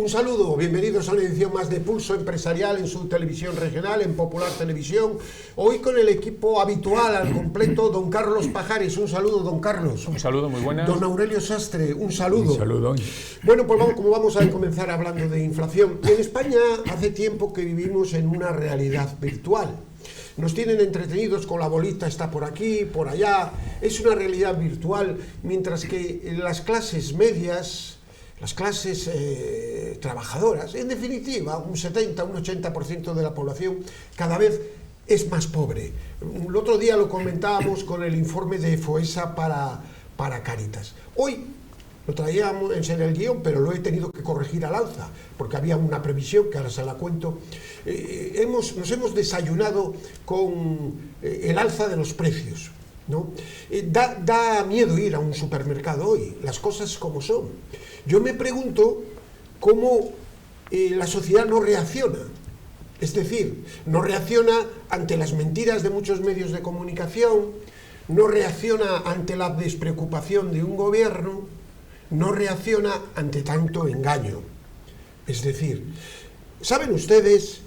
Un saludo, bienvenidos a una edición más de Pulso Empresarial en su televisión regional, en Popular Televisión. Hoy con el equipo habitual al completo, don Carlos Pajares. Un saludo, don Carlos. Un saludo, muy buenas. Don Aurelio Sastre, un saludo. Un saludo. Bueno, pues como vamos a comenzar hablando de inflación. En España hace tiempo que vivimos en una realidad virtual. Nos tienen entretenidos con la bolita, está por aquí, por allá. Es una realidad virtual, mientras que las clases medias, las clases trabajadoras, en definitiva, un 70, un 80% de la población cada vez es más pobre. El otro día lo comentábamos con el informe de FOESA para Cáritas. Hoy lo traíamos en el guión, pero lo he tenido que corregir al alza, porque había una previsión, que ahora se la cuento. Nos hemos desayunado con el alza de los precios, ¿no? Da miedo ir a un supermercado hoy, las cosas como son. Yo me pregunto cómo la sociedad no reacciona. Es decir, no reacciona ante las mentiras de muchos medios de comunicación, no reacciona ante la despreocupación de un gobierno, no reacciona ante tanto engaño. Es decir, ¿saben ustedes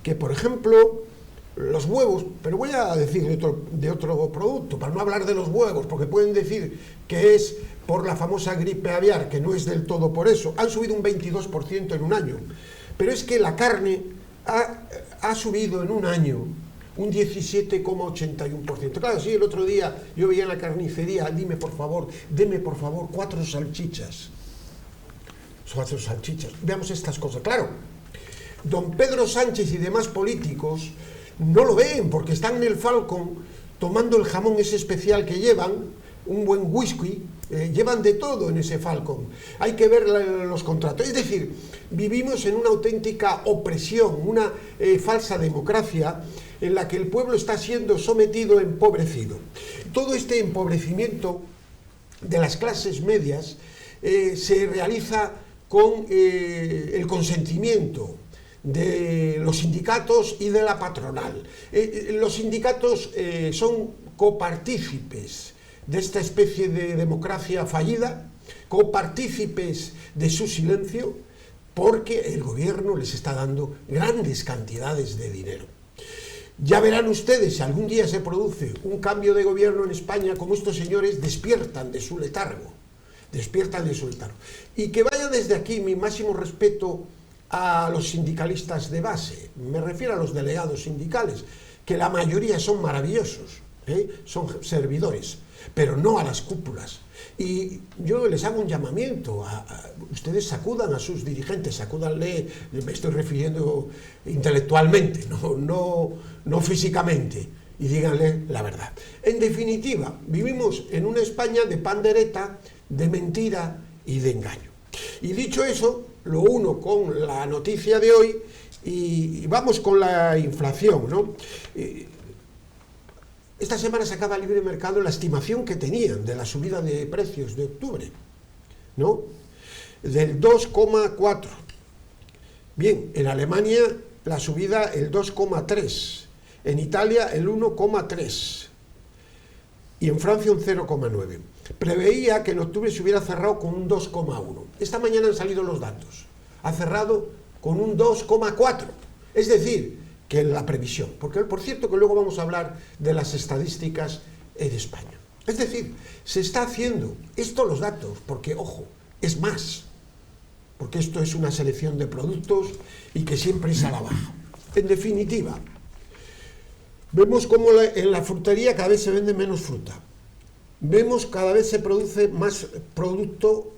que, por ejemplo, los huevos, pero voy a decir de otro producto, para no hablar de los huevos, porque pueden decir que es por la famosa gripe aviar, que no es del todo por eso, han subido un 22% en un año, pero es que la carne ha subido en un año un 17,81%. Claro, sí, el otro día yo veía en la carnicería, deme por favor 4 salchichas. 4 salchichas. Veamos estas cosas. Claro, don Pedro Sánchez y demás políticos no lo ven, porque están en el Falcon tomando el jamón ese especial que llevan, un buen whisky, llevan de todo en ese Falcon. Hay que ver los contratos. Es decir, vivimos en una auténtica opresión, una falsa democracia en la que el pueblo está siendo sometido, empobrecido. Todo este empobrecimiento de las clases medias se realiza con el consentimiento de los sindicatos y de la patronal. Los sindicatos son copartícipes de esta especie de democracia fallida, copartícipes de su silencio, porque el gobierno les está dando grandes cantidades de dinero. Ya verán ustedes, si algún día se produce un cambio de gobierno en España, como estos señores despiertan de su letargo. Y que vaya desde aquí mi máximo respeto a los sindicalistas de base, me refiero a los delegados sindicales, que la mayoría son maravillosos, son servidores, pero no a las cúpulas. Y yo les hago un llamamiento, ustedes sacudan a sus dirigentes, sacúdanle, me estoy refiriendo intelectualmente, no físicamente, y díganle la verdad. En definitiva, vivimos en una España de pandereta, de mentira y de engaño. Y dicho eso, lo uno con la noticia de hoy y vamos con la inflación, ¿no? Esta semana sacaba Libre Mercado la estimación que tenían de la subida de precios de octubre, ¿no? Del 2,4. Bien, en Alemania la subida el 2,3, en Italia el 1,3 y en Francia un 0,9. Preveía que en octubre se hubiera cerrado con un 2,1. Esta mañana han salido los datos. Ha cerrado con un 2,4. Es decir, que la previsión. Porque, por cierto, que luego vamos a hablar de las estadísticas en España. Es decir, se está haciendo esto los datos, porque, ojo, es más. Porque esto es una selección de productos y que siempre es a la baja. En definitiva, vemos cómo en la frutería cada vez se vende menos fruta. Vemos cada vez se produce más producto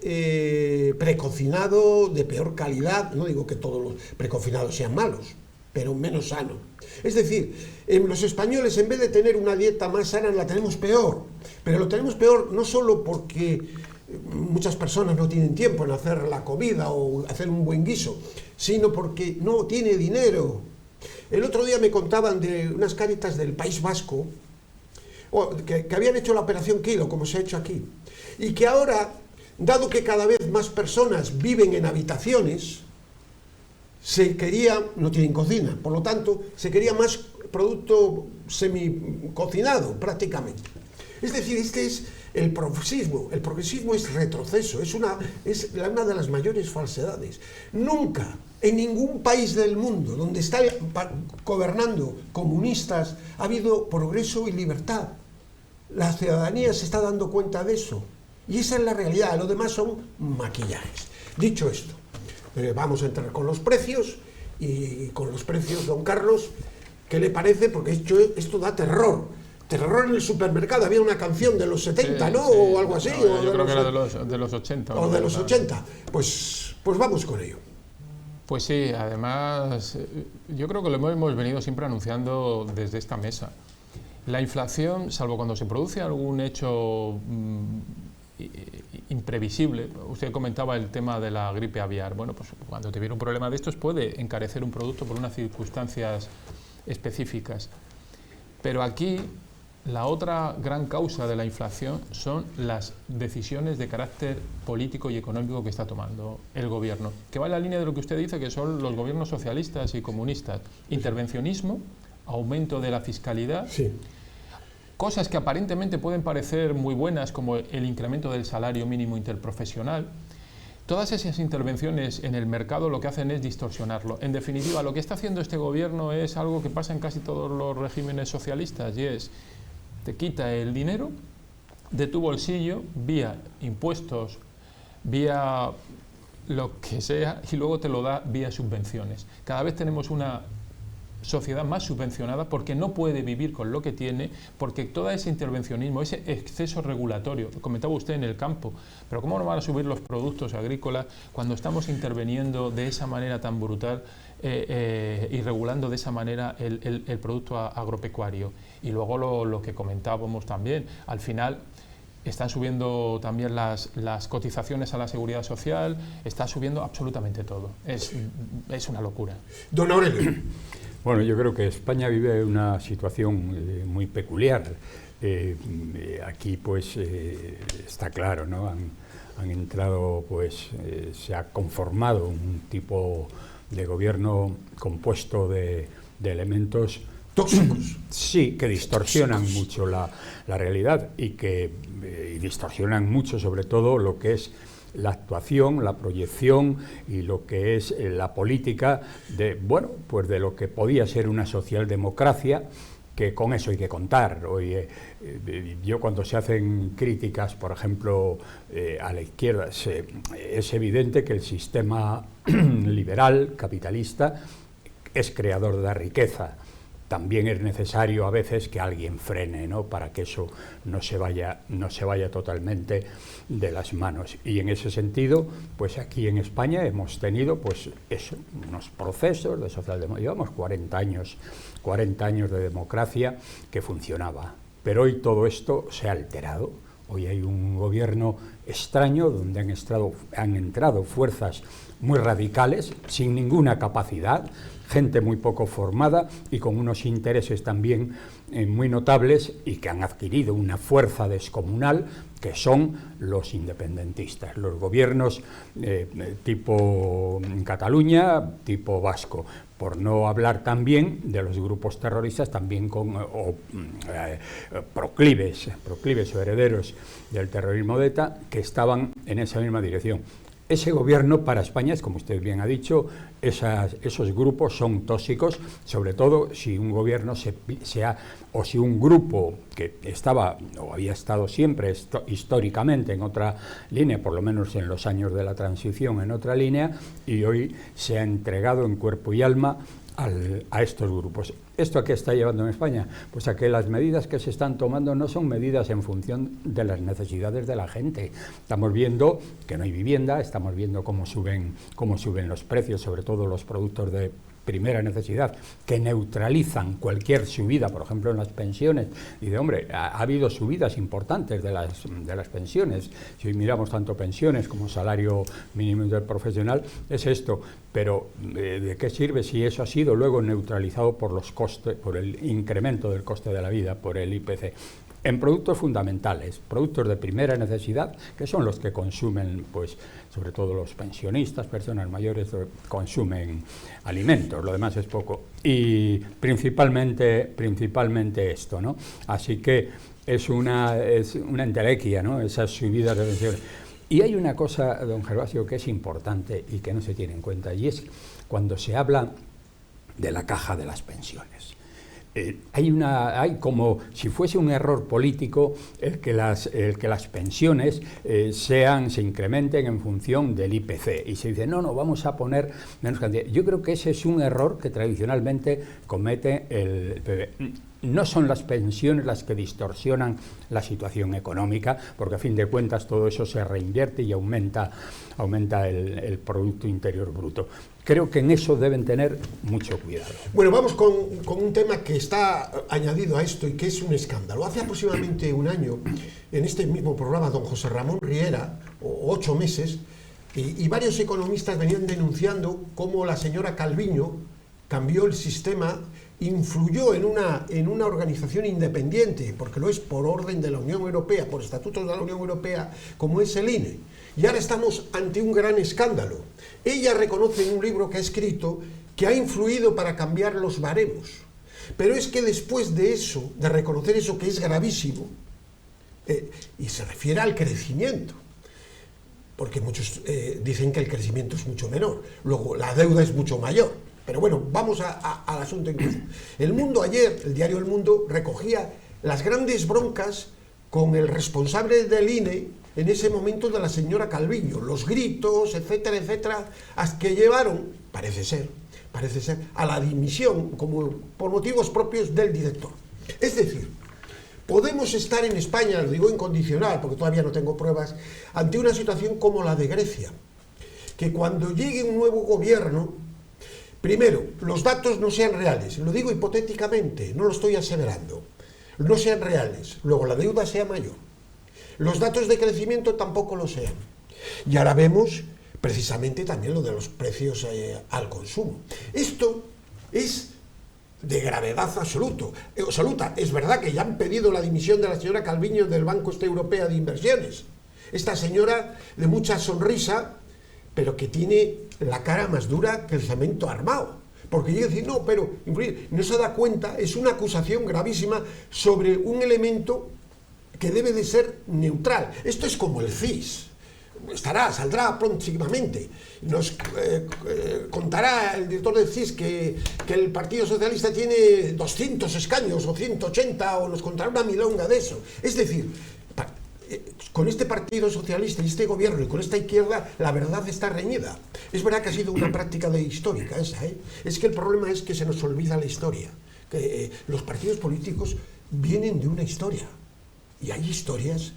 precocinado de peor calidad. No digo que todos los precocinados sean malos, pero menos sano. Es decir, los españoles, en vez de tener una dieta más sana, la tenemos peor. Pero lo tenemos peor no solo porque muchas personas no tienen tiempo en hacer la comida o hacer un buen guiso, sino porque no tiene dinero. El otro día me contaban de unas Cáritas del País Vasco, que habían hecho la operación Kilo, como se ha hecho aquí, y que ahora, dado que cada vez más personas viven en habitaciones, no tienen cocina, por lo tanto, se quería más producto semi-cocinado, prácticamente. Es decir, este es El progresismo es retroceso, es una de las mayores falsedades. Nunca, en ningún país del mundo donde están gobernando comunistas, ha habido progreso y libertad. La ciudadanía se está dando cuenta de eso. Y esa es la realidad, lo demás son maquillajes. Dicho esto, vamos a entrar con los precios, y con los precios, don Carlos, ¿qué le parece? Porque esto da terror. Terror en el supermercado, había una canción de los 70, ¿no? Sí. O algo así. No, yo creo que era de los 80. O de los 80. Pues vamos con ello. Pues sí, además, yo creo que lo hemos venido siempre anunciando desde esta mesa. La inflación, salvo cuando se produce algún hecho imprevisible, usted comentaba el tema de la gripe aviar. Bueno, pues cuando te viene un problema de estos puede encarecer un producto por unas circunstancias específicas. Pero aquí la otra gran causa de la inflación son las decisiones de carácter político y económico que está tomando el gobierno, que va en la línea de lo que usted dice, que son los gobiernos socialistas y comunistas. Intervencionismo, aumento de la fiscalidad, sí. Cosas que aparentemente pueden parecer muy buenas, como el incremento del salario mínimo interprofesional. Todas esas intervenciones en el mercado lo que hacen es distorsionarlo. En definitiva, lo que está haciendo este gobierno es algo que pasa en casi todos los regímenes socialistas, y es, te quita el dinero de tu bolsillo vía impuestos, vía lo que sea, y luego te lo da vía subvenciones. Cada vez tenemos una sociedad más subvencionada porque no puede vivir con lo que tiene, porque todo ese intervencionismo, ese exceso regulatorio, comentaba usted en el campo, pero ¿cómo no van a subir los productos agrícolas cuando estamos interviniendo de esa manera tan brutal y regulando de esa manera el producto agropecuario? Y luego lo que comentábamos también, al final están subiendo también las cotizaciones a la seguridad social, está subiendo absolutamente todo. Es una locura. Don Aurelio. Bueno, yo creo que España vive una situación muy peculiar. Aquí, pues, está claro, ¿no? Han entrado, pues, se ha conformado un tipo de gobierno compuesto de elementos tóxicos. Sí, que distorsionan mucho la realidad y que distorsionan mucho, sobre todo, lo que es la actuación, la proyección y lo que es la política de, bueno, pues de lo que podía ser una socialdemocracia, que con eso hay que contar. Oye, yo cuando se hacen críticas, por ejemplo, a la izquierda, es evidente que el sistema liberal, capitalista, es creador de la riqueza. También es necesario a veces que alguien frene, ¿no?, para que eso no se vaya totalmente de las manos. Y en ese sentido, pues aquí en España hemos tenido, pues eso, unos procesos de socialdemocracia. Llevamos 40 años de democracia que funcionaba. Pero hoy todo esto se ha alterado. Hoy hay un gobierno extraño donde han entrado fuerzas muy radicales, sin ninguna capacidad, gente muy poco formada y con unos intereses también muy notables, y que han adquirido una fuerza descomunal, que son los independentistas, los gobiernos tipo Cataluña, tipo vasco, por no hablar también de los grupos terroristas también proclives o herederos del terrorismo de ETA, que estaban en esa misma dirección. Ese gobierno para España es, como usted bien ha dicho, esos grupos son tóxicos, sobre todo si un gobierno o si un grupo que estaba o había estado siempre históricamente en otra línea, por lo menos en los años de la transición en otra línea, y hoy se ha entregado en cuerpo y alma a estos grupos. ¿Esto a qué está llevando en España? Pues a que las medidas que se están tomando no son medidas en función de las necesidades de la gente. Estamos viendo que no hay vivienda, estamos viendo cómo suben los precios, sobre todo los productos de primera necesidad, que neutralizan cualquier subida, por ejemplo, en las pensiones. Y hombre, ha habido subidas importantes de las pensiones. Si miramos tanto pensiones como salario mínimo interprofesional, es esto. Pero ¿de qué sirve si eso ha sido luego neutralizado por los costes, por el incremento del coste de la vida, por el IPC? En productos fundamentales, productos de primera necesidad, que son los que consumen, pues, sobre todo los pensionistas, personas mayores, consumen alimentos, lo demás es poco. Y principalmente esto, ¿no? Así que es una entelequia, ¿no? Esas subidas de pensiones. Y hay una cosa, don Gervasio, que es importante y que no se tiene en cuenta, y es cuando se habla de la caja de las pensiones. Hay como si fuese un error político el que las pensiones se incrementen en función del IPC, y se dice no, vamos a poner menos cantidad. Yo creo que ese es un error que tradicionalmente comete el PP. No son las pensiones las que distorsionan la situación económica, porque a fin de cuentas todo eso se reinvierte y aumenta el Producto Interior Bruto. Creo que en eso deben tener mucho cuidado. Bueno, vamos con un tema que está añadido a esto y que es un escándalo. Hace aproximadamente un año, en este mismo programa, don José Ramón Riera, 8 meses, y varios economistas venían denunciando cómo la señora Calviño cambió el sistema, influyó en una organización independiente, porque lo es por orden de la Unión Europea, por estatutos de la Unión Europea, como es el INE. Y ahora estamos ante un gran escándalo. Ella reconoce en un libro que ha escrito que ha influido para cambiar los baremos. Pero es que después de eso, de reconocer eso que es gravísimo, y se refiere al crecimiento, porque muchos dicen que el crecimiento es mucho menor, luego la deuda es mucho mayor. Pero bueno, vamos al asunto en cuestión. El Mundo ayer, el diario El Mundo, recogía las grandes broncas con el responsable del INE en ese momento de la señora Calviño, los gritos, etcétera, etcétera, hasta que llevaron, parece ser, a la dimisión como por motivos propios del director. Es decir, podemos estar en España, lo digo incondicional, porque todavía no tengo pruebas, ante una situación como la de Grecia, que cuando llegue un nuevo gobierno, primero, los datos no sean reales, lo digo hipotéticamente, no lo estoy aseverando, no sean reales, luego la deuda sea mayor, los datos de crecimiento tampoco lo sean. Y ahora vemos precisamente también lo de los precios al consumo. Esto es de gravedad absoluta. Es verdad que ya han pedido la dimisión de la señora Calviño del Banco Europeo de Inversiones. Esta señora de mucha sonrisa, pero que tiene la cara más dura que el cemento armado. Porque llega a decir, no, pero no se da cuenta, es una acusación gravísima sobre un elemento que debe de ser neutral. Esto es como el CIS. Saldrá próximamente. Nos contará el director del CIS que el Partido Socialista tiene 200 escaños o 180, o nos contará una milonga de eso. Es decir, con este Partido Socialista y este gobierno y con esta izquierda, la verdad está reñida. Es verdad que ha sido una práctica histórica esa, ¿eh? Es que el problema es que se nos olvida la historia. Que los partidos políticos vienen de una historia. Y hay historias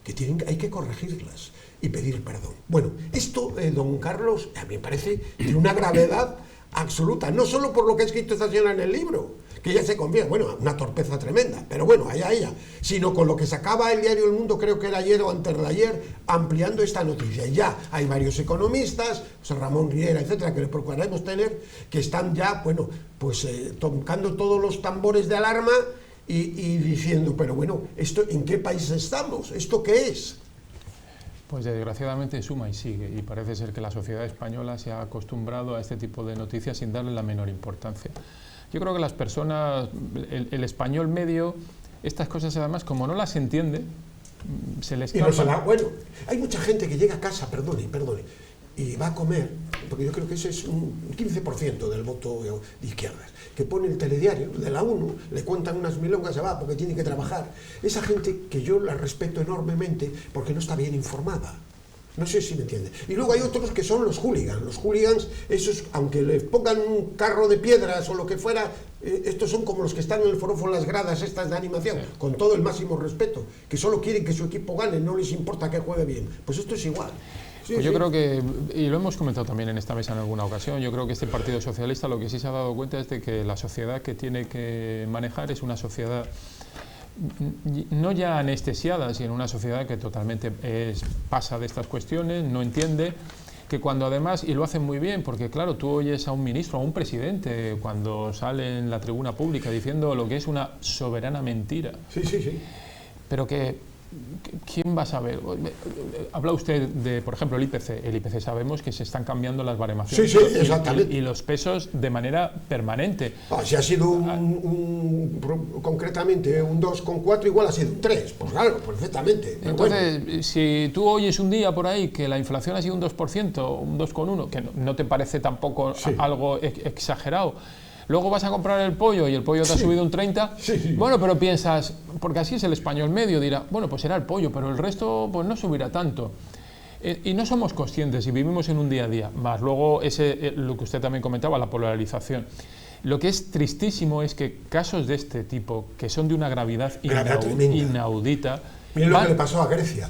que hay que corregirlas y pedir perdón. Bueno, esto, don Carlos, a mí me parece de una gravedad absoluta, no solo por lo que ha escrito esta señora en el libro, que ya se convierte, bueno, una torpeza tremenda, pero bueno, allá ella, sino con lo que sacaba el diario El Mundo, creo que era ayer o antes de ayer, ampliando esta noticia. Ya hay varios economistas, José Ramón Riera, etcétera, que le procuraremos tener, que están ya, bueno, pues tocando todos los tambores de alarma y diciendo, pero bueno, ¿esto en qué país estamos? ¿Esto qué es? Pues desgraciadamente suma y sigue, y parece ser que la sociedad española se ha acostumbrado a este tipo de noticias sin darle la menor importancia. Yo creo que las personas, el español medio, estas cosas además, como no las entiende, se les escapan. Bueno, hay mucha gente que llega a casa, perdone, y va a comer, porque yo creo que ese es un 15% del voto de izquierdas, que pone el telediario de la 1, le cuentan unas milongas, se va porque tiene que trabajar. Esa gente que yo la respeto enormemente porque no está bien informada. No sé si me entiende. Y luego hay otros que son los hooligans. Los hooligans, esos, aunque les pongan un carro de piedras o lo que fuera, estos son como los que están en el forofo en las gradas estas de animación, sí, con todo el máximo respeto, que solo quieren que su equipo gane, no les importa que juegue bien. Pues esto es igual. Sí, pues yo creo que, y lo hemos comentado también en esta mesa en alguna ocasión, yo creo que este Partido Socialista lo que sí se ha dado cuenta es de que la sociedad que tiene que manejar es una sociedad no ya anestesiada, sino una sociedad que totalmente pasa de estas cuestiones, no entiende, que cuando además, y lo hacen muy bien, porque claro, tú oyes a un ministro, a un presidente, cuando sale en la tribuna pública diciendo lo que es una soberana mentira, sí. pero que ¿quién va a saber? Habla usted de, por ejemplo, el IPC. El IPC sabemos que se están cambiando las baremaciones y los pesos de manera permanente. Si ha sido concretamente un 2,4, igual ha sido un 3, pues claro, perfectamente. Entonces, bueno, si tú oyes un día por ahí que la inflación ha sido un 2%, un 2,1, que no te parece tampoco algo exagerado, luego vas a comprar el pollo y el pollo te ha subido un 30, bueno, pero piensas, porque así es el español medio, dirá, bueno, pues será el pollo, pero el resto pues no subirá tanto. Y no somos conscientes y vivimos en un día a día, más luego lo que usted también comentaba, la polarización. Lo que es tristísimo es que casos de este tipo, que son de una gravedad inaudita... Miren lo que le pasó a Grecia.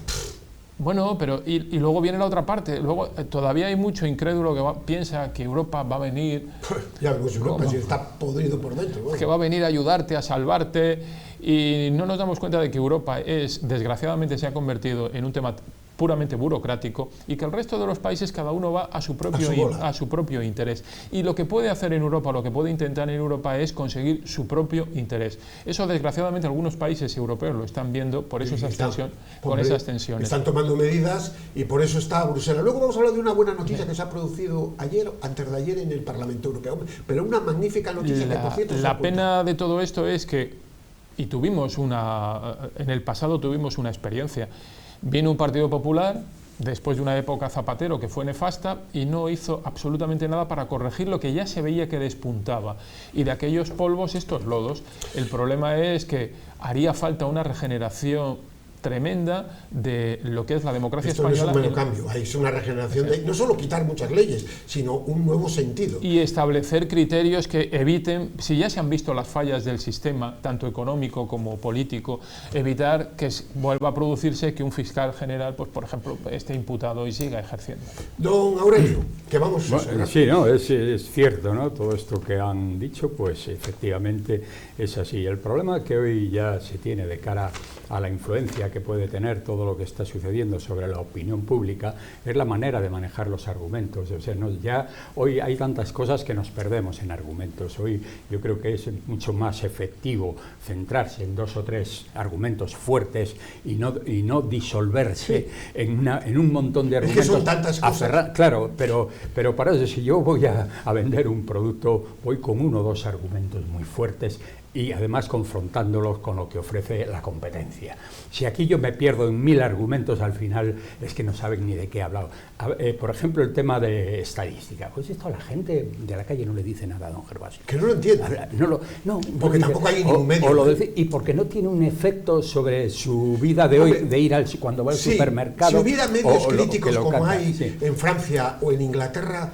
Bueno, pero y luego viene la otra parte. Luego todavía hay mucho incrédulo que piensa que Europa va a venir... Ya vemos Europa, si está podrido por dentro. Bueno. Que va a venir a ayudarte, a salvarte, y no nos damos cuenta de que Europa desgraciadamente se ha convertido en un tema puramente burocrático y que el resto de los países cada uno va a su propio interés. Y lo que puede hacer en Europa, lo que puede intentar en Europa es conseguir su propio interés. Eso desgraciadamente algunos países europeos lo están viendo por esas tensiones. Están tomando medidas y por eso está Bruselas. Luego vamos a hablar de una buena noticia que se ha producido ayer, antes de ayer, en el Parlamento Europeo. Pero una magnífica noticia que, por cierto, la pena de todo esto es que, y en el pasado tuvimos una experiencia. Vino un Partido Popular, después de una época Zapatero que fue nefasta, y no hizo absolutamente nada para corregir lo que ya se veía que despuntaba. Y de aquellos polvos, estos lodos. El problema es que haría falta una regeneración tremenda de lo que es la democracia española. Esto no es un mero cambio, es una regeneración de no solo quitar muchas leyes, sino un nuevo sentido. Y establecer criterios que eviten, si ya se han visto las fallas del sistema, tanto económico como político, evitar que vuelva a producirse que un fiscal general, pues por ejemplo, esté imputado y siga ejerciendo. Don Aurelio, que vamos a bueno, sí, no, es cierto, ¿no? Todo esto que han dicho, pues efectivamente es así. El problema que hoy ya se tiene de cara a la influencia que puede tener todo lo que está sucediendo sobre la opinión pública es la manera de manejar los argumentos. O sea, ya hoy hay tantas cosas que nos perdemos en argumentos. Hoy yo creo que es mucho más efectivo centrarse en 2 o 3 argumentos fuertes y no disolverse en un montón de argumentos. Es que son tantas cosas. Claro, pero para eso, si yo voy a vender un producto, voy con 1 o 2 argumentos muy fuertes y además confrontándolos con lo que ofrece la competencia. Si aquí yo me pierdo en 1000 argumentos, al final es que no saben ni de qué he hablado. Por ejemplo, el tema de estadística. Pues esto a la gente de la calle no le dice nada a don Gervasio. Que no lo entiende. Porque tampoco hay ningún medio. Y porque no tiene un efecto sobre su vida de hoy, de ir cuando va al supermercado. Si hubiera medios críticos como hay en Francia o en Inglaterra,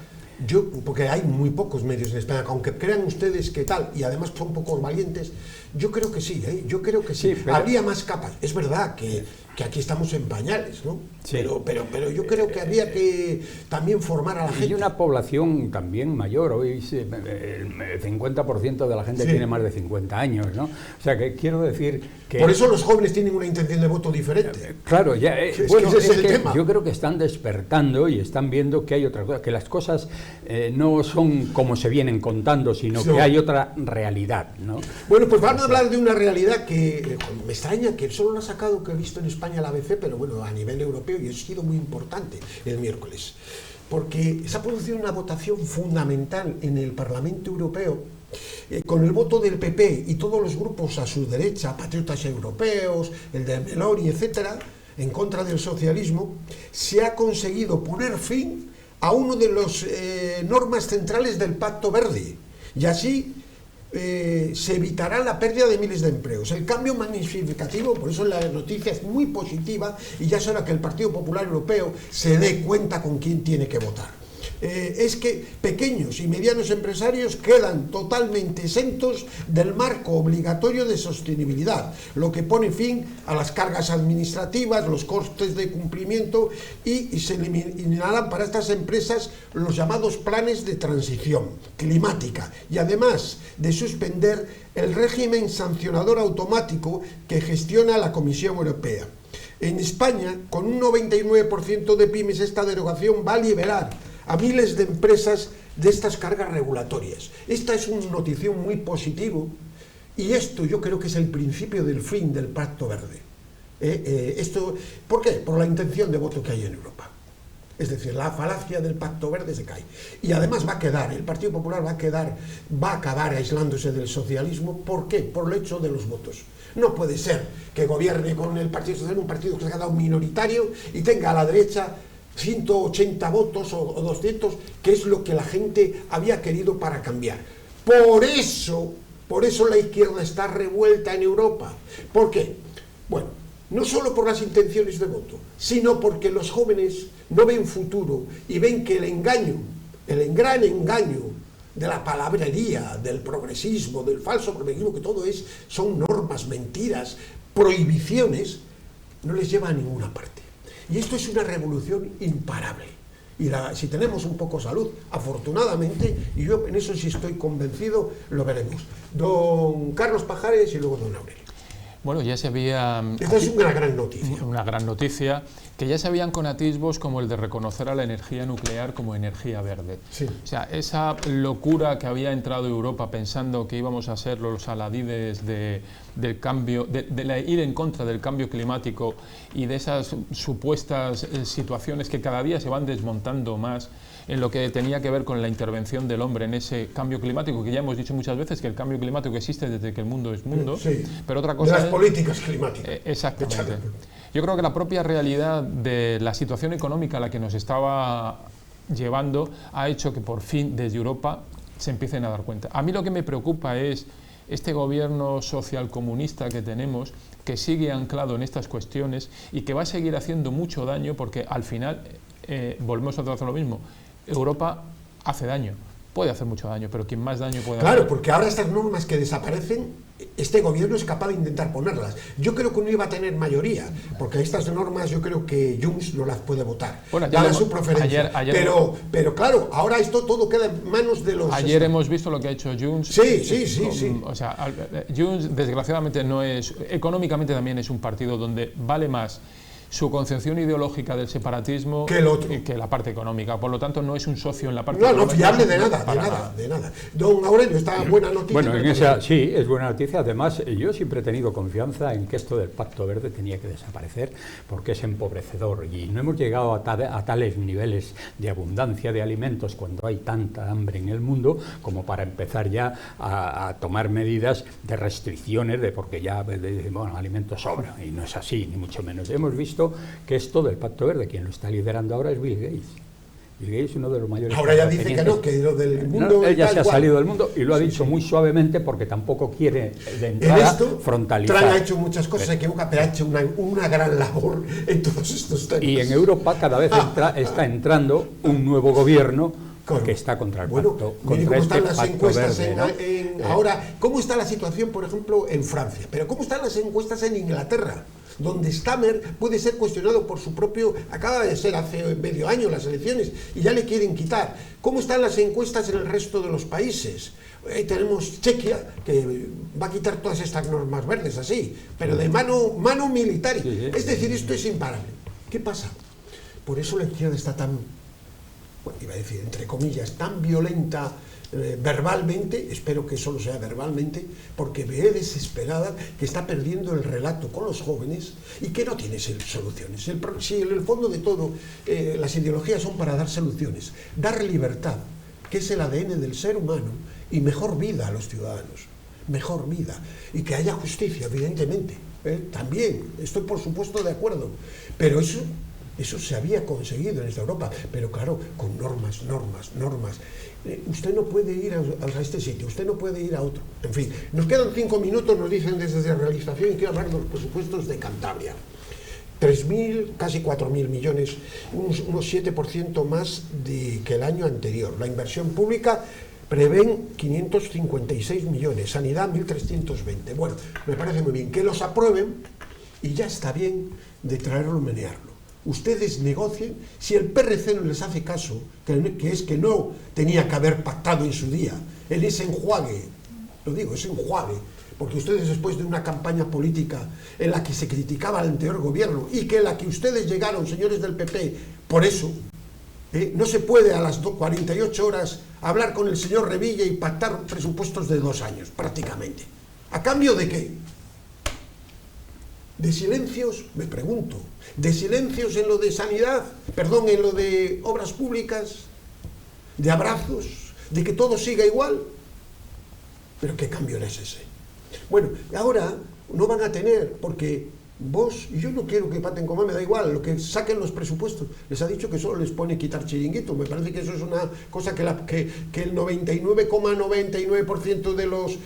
porque hay muy pocos medios en España, aunque crean ustedes que tal, y además son pocos valientes, yo creo que sí, yo creo que sí. Habría más capas. Es verdad que aquí estamos en pañales, ¿no? Sí. Pero yo creo que habría que también formar a la gente. Y una población también mayor. Hoy el 50% de la gente tiene más de 50 años, ¿no? O sea, que quiero decir que... Por eso los jóvenes tienen una intención de voto diferente. Claro, ese es el tema. Yo creo que están despertando y están viendo que hay otra cosa, que las cosas no son como se vienen contando, sino que hay otra realidad, ¿no? Bueno, pues vamos a hablar de una realidad que me extraña, que solo lo ha sacado, que he visto en España la ABC, pero bueno, a nivel europeo, y ha sido muy importante el miércoles, porque se ha producido una votación fundamental en el Parlamento Europeo, con el voto del PP y todos los grupos a su derecha, patriotas europeos, el de Meloni, etcétera, en contra del socialismo. Se ha conseguido poner fin a uno de las normas centrales del Pacto Verde, y así se evitará la pérdida de miles de empleos. El cambio más significativo, por eso la noticia es muy positiva, y ya es hora que el Partido Popular Europeo se dé cuenta con quién tiene que votar. Es que pequeños y medianos empresarios quedan totalmente exentos del marco obligatorio de sostenibilidad, lo que pone fin a las cargas administrativas, los costes de cumplimiento, y se eliminarán para estas empresas los llamados planes de transición climática, y además de suspender el régimen sancionador automático que gestiona la Comisión Europea. En España, con un 99% de pymes, esta derogación va a liberar a miles de empresas de estas cargas regulatorias. Esta es una notición muy positivo, y esto yo creo que es el principio del fin del Pacto Verde. ¿Por qué? Por la intención de voto que hay en Europa. Es decir, la falacia del Pacto Verde se cae. Y además va a quedar, el Partido Popular va a acabar aislándose del socialismo. ¿Por qué? Por el hecho de los votos. No puede ser que gobierne con el Partido Socialista, un partido que se ha quedado minoritario y tenga a la derecha 180 votos o 200, que es lo que la gente había querido para cambiar. Por eso la izquierda está revuelta en Europa. ¿Por qué? Bueno, no solo por las intenciones de voto, sino porque los jóvenes no ven futuro y ven que el gran engaño de la palabrería, del progresismo, del falso progresismo, que todo son normas, mentiras, prohibiciones, no les lleva a ninguna parte. Y esto es una revolución imparable. Y si tenemos un poco de salud, afortunadamente, y yo en eso sí estoy convencido, lo veremos. Don Carlos Pajares y luego don Aurelio. Bueno, ya se había... Esta es una gran noticia. Una gran noticia, que ya se habían con atisbos como el de reconocer a la energía nuclear como energía verde. Sí. O sea, esa locura que había entrado Europa pensando que íbamos a ser los aladides del cambio, de ir en contra del cambio climático y de esas supuestas situaciones que cada día se van desmontando más en lo que tenía que ver con la intervención del hombre en ese cambio climático, que ya hemos dicho muchas veces que el cambio climático existe desde que el mundo es mundo, sí, pero otra cosa de las políticas climáticas. Exactamente. Yo creo que la propia realidad de la situación económica a la que nos estaba llevando ha hecho que por fin desde Europa se empiecen a dar cuenta. A mí lo que me preocupa es este gobierno socialcomunista que tenemos, que sigue anclado en estas cuestiones y que va a seguir haciendo mucho daño, porque al final volvemos a hacer lo mismo. Europa hace daño, puede hacer mucho daño, pero quien más daño puede hacer... Claro, porque ahora estas normas que desaparecen, este gobierno es capaz de intentar ponerlas. Yo creo que no iba a tener mayoría, porque estas normas yo creo que Junts no las puede votar. Bueno, dada su preferencia. Pero claro, ahora esto todo queda en manos de los... Ayer hemos visto lo que ha hecho Junts. Sí. O sea, Junts desgraciadamente no es... Económicamente también es un partido donde vale más su concepción ideológica del separatismo que la parte económica. Por lo tanto, no es un socio en la parte económica. No fiable de nada. Don Aurelio, esta buena noticia. Bueno, en esa sí, es buena noticia. Además, yo siempre he tenido confianza en que esto del Pacto Verde tenía que desaparecer porque es empobrecedor y no hemos llegado a tales niveles de abundancia de alimentos cuando hay tanta hambre en el mundo como para empezar ya a tomar medidas de restricciones porque ya, bueno, alimentos sobran, y no es así, ni mucho menos. Hemos visto que esto del Pacto Verde, quien lo está liderando ahora es Bill Gates. Bill Gates es uno de los mayores... Ahora ya dice que no, que lo del mundo... Él ya se ha salido del mundo y lo ha dicho muy suavemente porque tampoco quiere de entrada frontalizar. Trump ha hecho muchas cosas, se equivoca, pero ha hecho una gran labor en todos estos temas. Y en Europa cada vez está entrando un nuevo gobierno que está contra el pacto, ¿cómo están las encuestas verde, ¿no? Ahora, ¿cómo está la situación, por ejemplo, en Francia? Pero ¿cómo están las encuestas en Inglaterra? Donde Stammer puede ser cuestionado por su propio... Acaba de ser hace medio año las elecciones y ya le quieren quitar. ¿Cómo están las encuestas en el resto de los países? Tenemos Chequia, que va a quitar todas estas normas verdes así, pero de mano militar. Sí. Es decir, esto es imparable. ¿Qué pasa? Por eso la izquierda está tan, iba a decir, entre comillas, tan violenta verbalmente, espero que solo sea verbalmente, porque ve desesperada que está perdiendo el relato con los jóvenes y que no tiene soluciones. Si en el fondo de todo las ideologías son para dar soluciones, dar libertad, que es el ADN del ser humano, y mejor vida a los ciudadanos, mejor vida, y que haya justicia, evidentemente, también, estoy por supuesto de acuerdo, pero eso se había conseguido en esta Europa, pero claro, con normas. Usted no puede ir a este sitio, usted no puede ir a otro. En fin, nos quedan 5 minutos, nos dicen desde la realización, y quiero hablar de los presupuestos de Cantabria. 3.000, casi 4.000 millones, unos 7% más que el año anterior. La inversión pública prevén 556 millones, sanidad 1.320. Bueno, me parece muy bien que los aprueben y ya está bien de traerlo, menearlo. Ustedes negocien, si el PRC no les hace caso, que es que no tenía que haber pactado en su día, en ese enjuague, lo digo, ese enjuague, porque ustedes después de una campaña política en la que se criticaba al anterior gobierno y que en la que ustedes llegaron, señores del PP, por eso, no se puede a las 48 horas hablar con el señor Revilla y pactar presupuestos de 2 años, prácticamente. ¿A cambio de qué? De silencios, me pregunto, de silencios en lo de sanidad, perdón, en lo de obras públicas, de abrazos, de que todo siga igual. Pero ¿qué cambio es ese? Bueno, ahora no van a tener, porque vos, yo no quiero que paten como me da igual, lo que saquen los presupuestos. Les ha dicho que solo les pone quitar chiringuito. Me parece que eso es una cosa que el 99,99% de los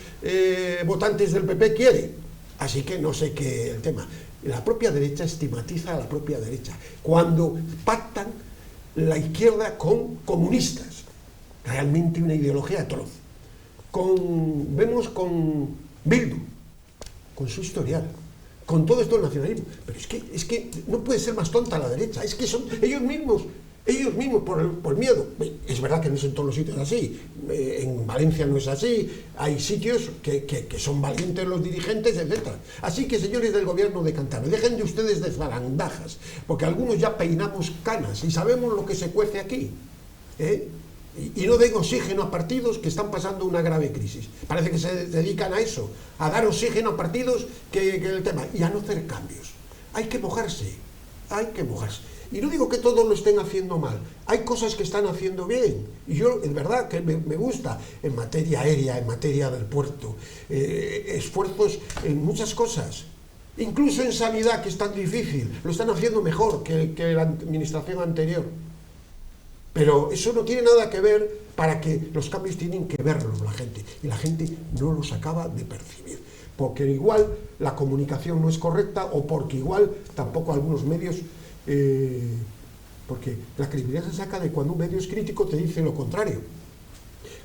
votantes del PP quiere. Así que no sé qué el tema. La propia derecha estigmatiza a la propia derecha cuando pactan la izquierda con comunistas. Realmente una ideología atroz. Vemos con Bildu, con su historial, con todo esto del nacionalismo. Pero es que no puede ser más tonta la derecha. Es que son ellos mismos por miedo. Es verdad que no es en todos los sitios así. En Valencia no es así. Hay sitios que son valientes los dirigentes, etc. Así que, señores del gobierno de Cantabria, dejen de ustedes de zarandajas, porque algunos ya peinamos canas y sabemos lo que se cuece aquí, y no den oxígeno a partidos que están pasando una grave crisis. Parece que se dedican a eso, a dar oxígeno a partidos que el tema, y a no hacer cambios. Hay que mojarse. Y no digo que todos lo estén haciendo mal, hay cosas que están haciendo bien, y yo, es verdad que me gusta, en materia aérea, en materia del puerto, esfuerzos en muchas cosas, incluso en sanidad, que es tan difícil, lo están haciendo mejor que la administración anterior. Pero eso no tiene nada que ver, para que los cambios tienen que verlos la gente, y la gente no los acaba de percibir, porque igual la comunicación no es correcta, o porque igual tampoco algunos medios, porque la credibilidad se saca de cuando un medio es crítico te dice lo contrario,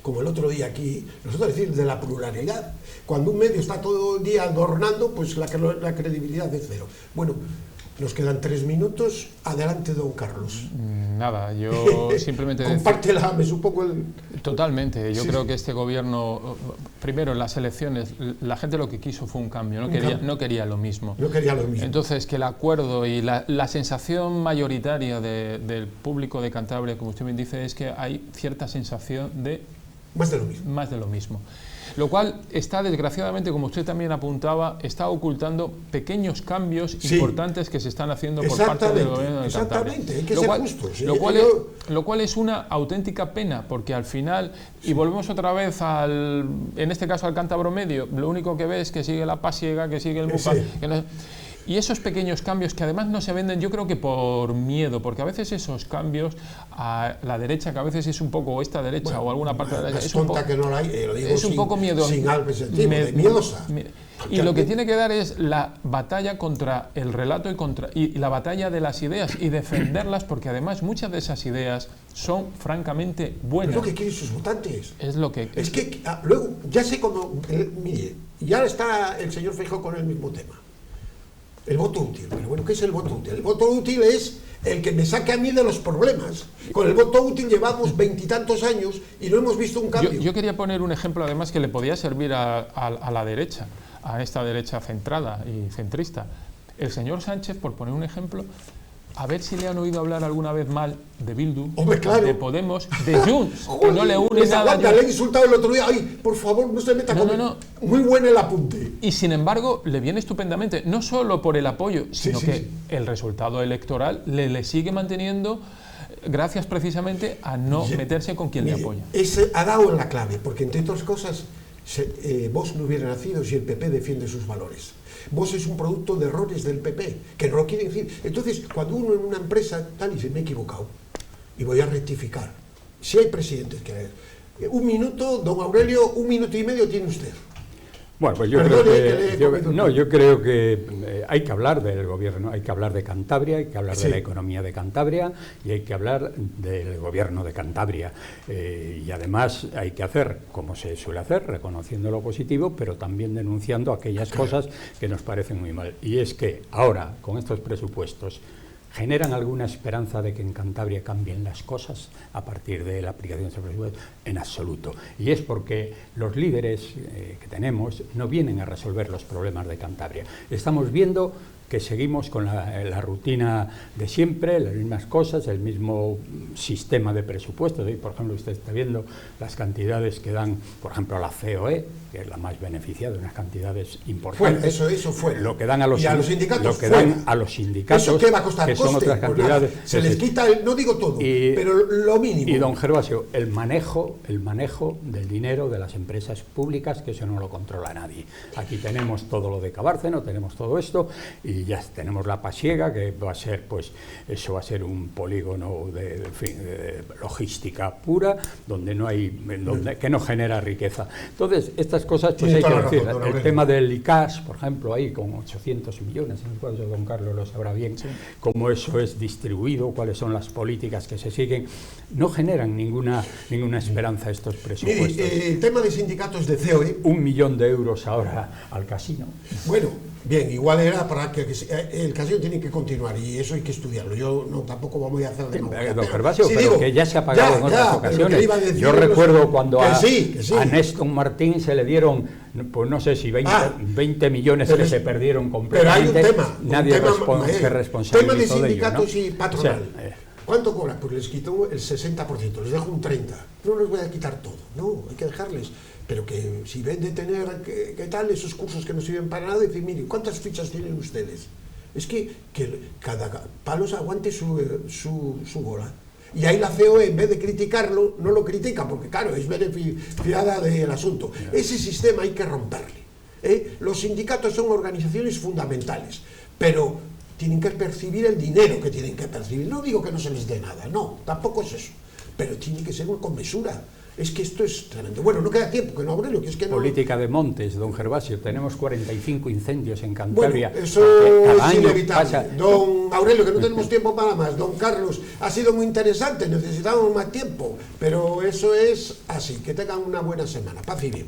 como el otro día aquí, nosotros decimos de la pluralidad. Cuando un medio está todo el día adornando, pues la credibilidad es cero. Bueno, nos quedan 3 minutos. Adelante, don Carlos. Nada, yo simplemente... Compártela, me supongo... Totalmente. Yo creo que este gobierno, primero en las elecciones, la gente lo que quiso fue un cambio, no quería lo mismo. No quería lo mismo. Entonces, que el acuerdo y la sensación mayoritaria del público de Cantabria, como usted me dice, es que hay cierta sensación de... Más de lo mismo. Más de lo mismo. Lo cual está, desgraciadamente, como usted también apuntaba, está ocultando pequeños cambios importantes que se están haciendo por parte del gobierno de Cantabria. Exactamente, hay que ser justos. Lo cual es una auténtica pena, porque al final, y volvemos otra vez en este caso al cántabro medio, lo único que ve es que sigue la pasiega, que sigue el mufa, y esos pequeños cambios que además no se venden, yo creo que por miedo, porque a veces esos cambios a la derecha, que a veces es un poco, o esta derecha, o alguna parte de la derecha, es un poco, que no la hay, lo digo un poco miedoso. Sin miedosa. Y lo que tiene que dar es la batalla contra el relato y la batalla de las ideas, y defenderlas, porque además muchas de esas ideas son francamente buenas. Es lo que quieren sus votantes. Es que luego, ya sé cómo, mire, ya está el señor Feijóo con el mismo tema. El voto útil. Pero bueno, ¿qué es el voto útil? El voto útil es el que me saque a mí de los problemas. Con el voto útil llevamos 20 y tantos años y no hemos visto un cambio. Yo quería poner un ejemplo, además, que le podía servir a la derecha, a esta derecha centrada y centrista. El señor Sánchez, por poner un ejemplo, a ver si le han oído hablar alguna vez mal de Bildu, de Podemos, de Junts, que no le une nada. Le he insultado el otro día. Ay, por favor, no se meta con... Muy bueno el apunte. Y sin embargo, le viene estupendamente, no solo por el apoyo, sino que el resultado electoral le sigue manteniendo, gracias precisamente a no meterse con quien le apoya. Ese ha dado en la clave, porque entre otras cosas, Vox no hubiera nacido si el PP defiende sus valores. Vox es un producto de errores del PP, que no lo quiere decir. Entonces, cuando uno en una empresa tal, dice, me he equivocado y voy a rectificar. Si hay presidentes que... 1 minuto, don Aurelio, 1 minuto y medio tiene usted. Bueno, pues yo creo que hay que hablar del gobierno, hay que hablar de Cantabria, hay que hablar de la economía de Cantabria y hay que hablar del gobierno de Cantabria. Y además hay que hacer, como se suele hacer, reconociendo lo positivo, pero también denunciando aquellas cosas que nos parecen muy mal. Y es que ahora, con estos presupuestos ¿generan alguna esperanza de que en Cantabria cambien las cosas a partir de la aplicación de este presupuesto? En absoluto. Y es porque los líderes que tenemos no vienen a resolver los problemas de Cantabria. Estamos viendo que seguimos con la rutina de siempre, las mismas cosas, el mismo sistema de presupuestos. Hoy, por ejemplo, usted está viendo las cantidades que dan, por ejemplo, a la COE, que es la más beneficiada, unas cantidades importantes. Eso fue. Lo que dan a los sindicatos. Lo que dan a los sindicatos. ¿Eso qué va a costar? Que son otras cantidades. Pues se les quita, no digo todo, pero lo mínimo. Y don Gervasio, el manejo del dinero de las empresas públicas, que eso no lo controla nadie. Aquí tenemos todo lo de Cabárceno, tenemos todo esto, y ya tenemos la Pasiega, que va a ser, pues, eso va a ser un polígono de logística pura, donde no hay, que no genera riqueza. Entonces, estas cosas, pues hay que decir, el tema del ICAS, por ejemplo, ahí con 800 millones, en el cual don Carlos lo sabrá bien, cómo eso es distribuido, cuáles son las políticas que se siguen, no generan ninguna esperanza estos presupuestos. El tema de sindicatos de COE... 1 millón de euros ahora al casino. Bueno, bien, igual era para que el casino tiene que continuar, y eso hay que estudiarlo. Yo no voy a hacer demagogia. Don Gervasio, pero digo, que ya se ha pagado en otras ocasiones. Yo recuerdo cuando a Néstor Martín se le dieron, pues no sé si 20 millones que se perdieron completamente. Pero hay un tema. Nadie se responsabilizó tema de sindicatos de ello, ¿no? y patronal. O sea, ¿cuánto cobran? Pues les quito el 60%, les dejo un 30%. No les voy a quitar todo, no, hay que dejarles. Pero que si ven de tener, ¿qué tal? Esos cursos que no sirven para nada, decir, mire, ¿cuántas fichas tienen ustedes? Es que cada palo se aguante su bola. Y ahí la COE, en vez de criticarlo, no lo critica, porque claro, es beneficiada del asunto. Ese sistema hay que romperle. Los sindicatos son organizaciones fundamentales, pero tienen que percibir el dinero que tienen que percibir. No digo que no se les dé nada, no, tampoco es eso. Pero tiene que ser con mesura. Es que esto es tremendo. Bueno, no queda tiempo, que no, Aurelio, que es que no... Política de montes, don Gervasio. Tenemos 45 incendios en Cantabria. Bueno, eso es inevitable. Don Aurelio, que no tenemos tiempo para más. Don Carlos, ha sido muy interesante, necesitamos más tiempo. Pero eso es así. Que tengan una buena semana. Paz y bien.